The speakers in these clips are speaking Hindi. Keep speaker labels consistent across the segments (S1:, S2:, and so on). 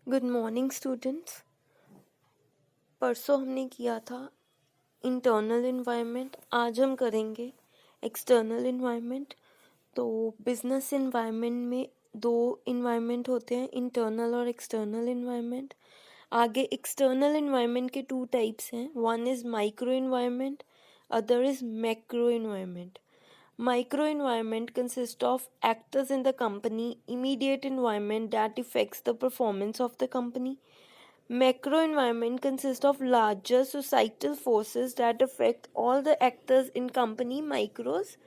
S1: Good morning students. परसों हमने किया था इंटरनल इन्वायरमेंट, आज हम करेंगे एक्सटर्नल इन्वायरमेंट। तो बिजनेस इन्वायरमेंट में दो इन्वायरमेंट होते हैं, इंटरनल और एक्सटर्नल इन्वायरमेंट। आगे एक्सटर्नल इन्वायरमेंट के टू टाइप्स हैं, one is micro environment, other is macro environment. Micro environment consists of actors in the company, immediate environment that affects the performance of the company. Macro environment consists of larger societal forces that affect all the actors in company. Micros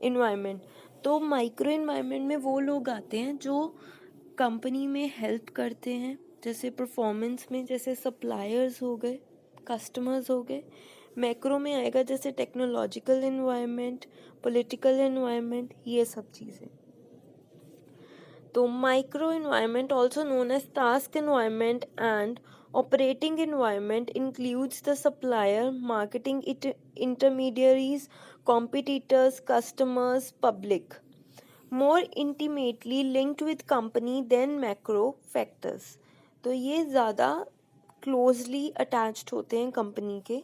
S1: environment, तो माइक्रो इन्वायरमेंट में वो लोग आते हैं जो कंपनी में हेल्प करते हैं, जैसे परफॉर्मेंस में, जैसे सप्लायर्स हो गए, कस्टमर्स हो गए। मैक्रो में आएगा जैसे टेक्नोलॉजिकल इन्वायरमेंट, पॉलिटिकल इन्वायरमेंट, ये सब चीज़ें। तो micro environment also known as task environment and operating environment includes the supplier, marketing intermediaries, competitors, customers, public. More intimately linked with company than macro factors. तो ये ज़्यादा क्लोजली अटैच्ड होते हैं कंपनी के।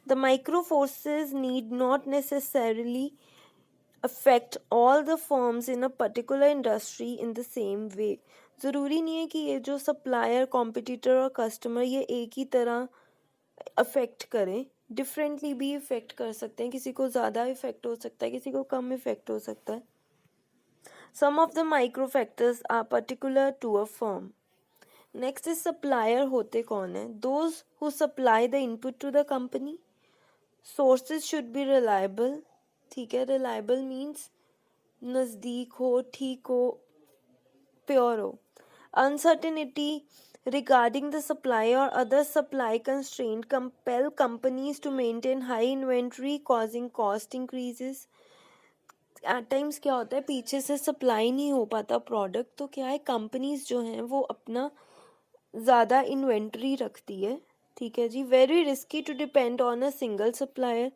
S1: The micro forces need not necessarily affect all the firms in a particular industry in the same way. ज़रूरी नहीं है कि ये जो सप्लायर, कॉम्पिटिटर और कस्टमर ये एक ही तरह अफेक्ट करें, डिफरेंटली भी इफेक्ट कर सकते हैं। किसी को ज़्यादा इफेक्ट हो सकता है, किसी को कम इफेक्ट हो सकता है। Some of the micro factors are particular to a firm. Next is supplier होते कौन है? Those who supply the input to the company. Sources should be reliable. ठीक है, reliable means नज़दीक हो, ठीक हो, प्योर हो। Uncertainty regarding the supply or other supply constraint compel companies to maintain high inventory, causing cost increases. At times क्या होता है, पीछे से सप्लाई नहीं हो पाता प्रोडक्ट, तो क्या है, कंपनीज जो हैं वो अपना ज़्यादा इन्वेंट्री रखती है। ठीक है जी। Very risky to depend on a single supplier.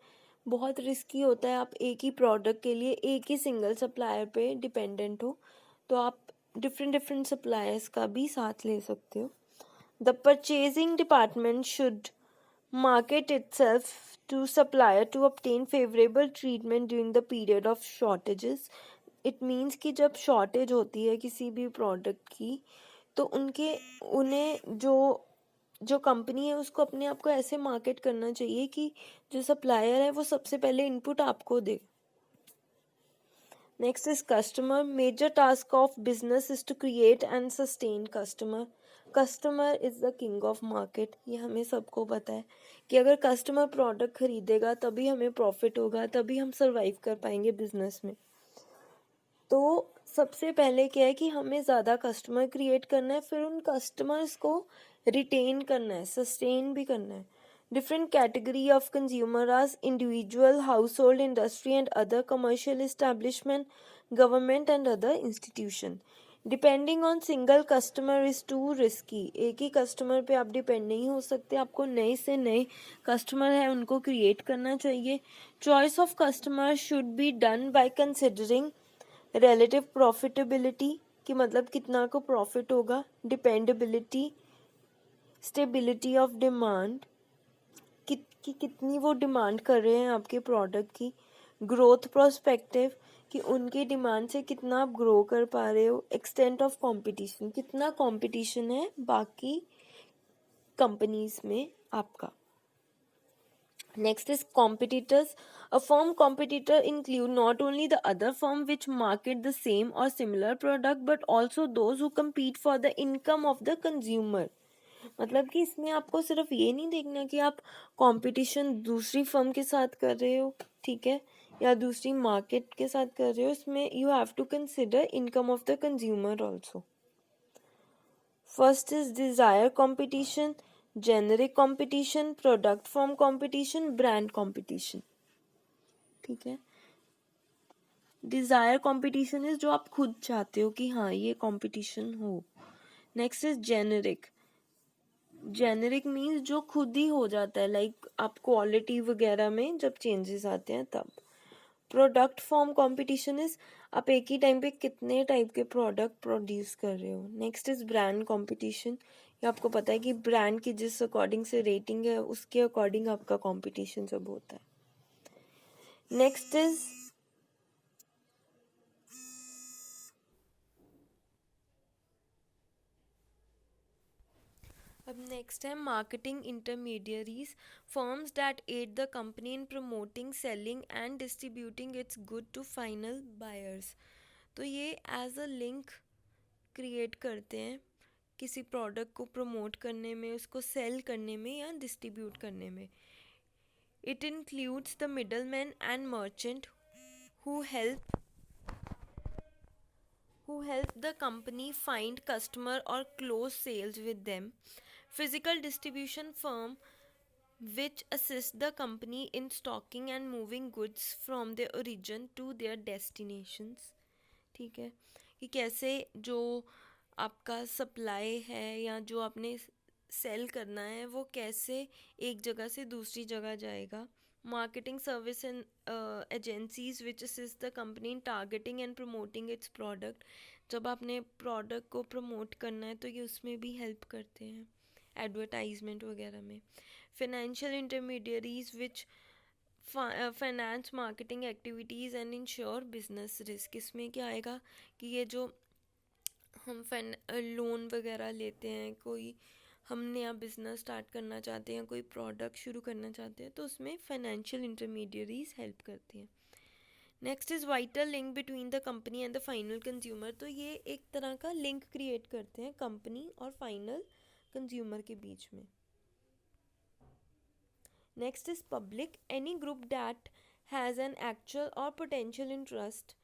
S1: बहुत रिस्की होता है आप एक ही प्रोडक्ट के लिए एक ही सिंगल सप्लायर पे डिपेंडेंट हो, तो आप डिफरेंट डिफरेंट सप्लायर्स का भी साथ ले सकते हो। The purchasing department should market itself to supplier to obtain favorable treatment during the period of shortages. It means कि जब शॉर्टेज होती है किसी भी प्रोडक्ट की, तो उन्हें जो कंपनी है उसको अपने आप को ऐसे मार्केट करना चाहिए कि जो सप्लायर है वो सबसे पहले इनपुट आपको दे। Next is customer. Major task of business is to create and sustain customer. Customer is the king of market, ये हमें सबको पता है कि अगर कस्टमर प्रोडक्ट खरीदेगा तभी हमें प्रॉफिट होगा, तभी हम सरवाइव कर पाएंगे बिजनेस में। तो सबसे पहले क्या है कि हमें ज़्यादा कस्टमर क्रिएट करना है, फिर उन कस्टमर्स को रिटेन करना है, सस्टेन भी करना है। Different category of consumer are individual, हाउस होल्ड, industry and other commercial establishment, government and other institution. Depending on single customer is too risky. एक ही कस्टमर पे आप डिपेंड नहीं हो सकते, आपको नए से नए कस्टमर है उनको क्रिएट करना चाहिए। Choice of customer should be done by considering relative profitability, कि मतलब कितना को प्रॉफिट होगा, डिपेंडेबिलिटी, स्टेबिलिटी ऑफ डिमांड, कि कितनी वो डिमांड कर रहे हैं आपके प्रोडक्ट की, ग्रोथ प्रोस्पेक्टिव, कि उनकी डिमांड से कितना आप ग्रो कर पा रहे हो, एक्सटेंट ऑफ कंपटीशन, कितना कंपटीशन है बाकी कंपनीज में आपका। Next is competitors. A firm competitor include not only the other firm which market the same or similar product but also those who compete for the income of the consumer. मतलब कि इसमें आपको सिर्फ ये नहीं देखना कि आप कंपटीशन दूसरी फर्म के साथ कर रहे हो, ठीक है, या दूसरी मार्केट के साथ कर रहे हो, इसमें you have to consider income of the consumer also. First is desire competition, generic competition, product form competition, brand competition. ठीक है। डिजायर कंपटीशन इज जो आप खुद चाहते हो कि हाँ ये कंपटीशन हो। Next is generic. Generic means जो खुद ही हो जाता है, लाइक आप क्वालिटी वगैरह में जब चेंजेस आते हैं तब। प्रोडक्ट फॉर्म कंपटीशन इज आप एक ही टाइम पे कितने टाइप के प्रोडक्ट प्रोड्यूस कर रहे हो। Next is brand competition. ये आपको पता है कि ब्रांड की जिस अकॉर्डिंग से रेटिंग है उसके अकॉर्डिंग आपका कंपटीशन सब होता है। नेक्स्ट इज अब नेक्स्ट है marketing intermediaries, firms that aid the company in promoting, selling and distributing its good to final buyers. तो ये एज अ लिंक क्रिएट करते हैं किसी प्रोडक्ट को प्रमोट करने में, उसको सेल करने में या डिस्ट्रीब्यूट करने में। It includes the middle man and merchant who help who help the company find customer or close sales with them. Physical distribution firm which assist the company in stocking and moving goods from their origin to their destinations. ठीक है, कि कैसे जो आपका सप्लाई है या जो आपने सेल करना है वो कैसे एक जगह से दूसरी जगह जाएगा। Marketing service and agencies which assist the company in targeting and promoting it's product. जब आपने प्रोडक्ट को प्रमोट करना है तो ये उसमें भी हेल्प करते हैं, एडवर्टाइजमेंट वगैरह में। Financial intermediaries which finance marketing activities and ensure business risk. इसमें क्या आएगा कि ये जो हम लोन वगैरह लेते हैं, कोई हम नया बिजनेस स्टार्ट करना चाहते हैं, कोई प्रोडक्ट शुरू करना चाहते हैं, तो उसमें फाइनेंशियल इंटरमीडियरीज हेल्प करती हैं। Next is vital link between the company and the final consumer. तो ये एक तरह का लिंक क्रिएट करते हैं कंपनी और फाइनल कंज्यूमर के बीच में। Next is public. Any group that has an actual or potential interest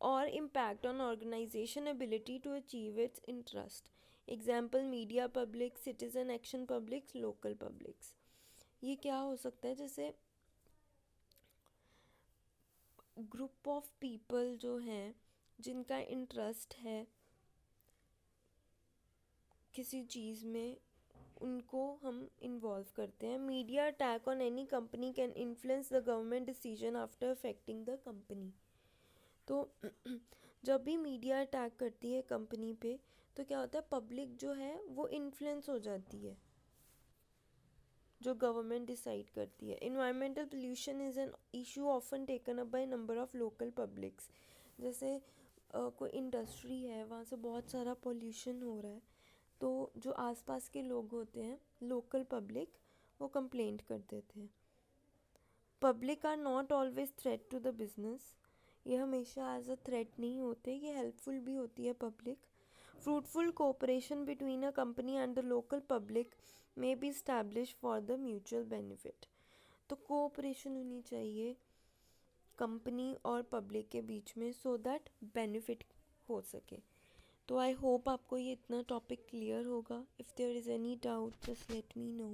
S1: or impact on organization ability to achieve its interest. Example, media public, citizen action publics, local publics. ये क्या हो सकता है, जैसे ग्रुप ऑफ पीपल जो हैं जिनका इंटरेस्ट है किसी चीज़ में, उनको हम इन्वॉल्व करते हैं। Media attack on any company can influence the government decision after affecting the company. तो जब भी मीडिया अटैक करती है कंपनी पे तो क्या होता है, पब्लिक जो है वो इन्फ्लुएंस हो जाती है जो गवर्नमेंट डिसाइड करती है। Environmental pollution is an issue often taken up by number of local publics. जैसे कोई इंडस्ट्री है, वहाँ से बहुत सारा पोल्यूशन हो रहा है, तो जो आसपास के लोग होते हैं, लोकल पब्लिक, वो कंप्लेंट कर देते हैं। Public are not always threat to the business. ये हमेशा एज अ थ्रेट नहीं होते, ये हेल्पफुल भी होती है public. Fruitful cooperation between a company and the local public may be establish for the mutual benefit. तो कोऑपरेशन होनी चाहिए कंपनी और पब्लिक के बीच में सो दैट बेनिफिट हो सके। तो आई होप आपको ये इतना टॉपिक क्लियर होगा। If there is any doubt just let me no.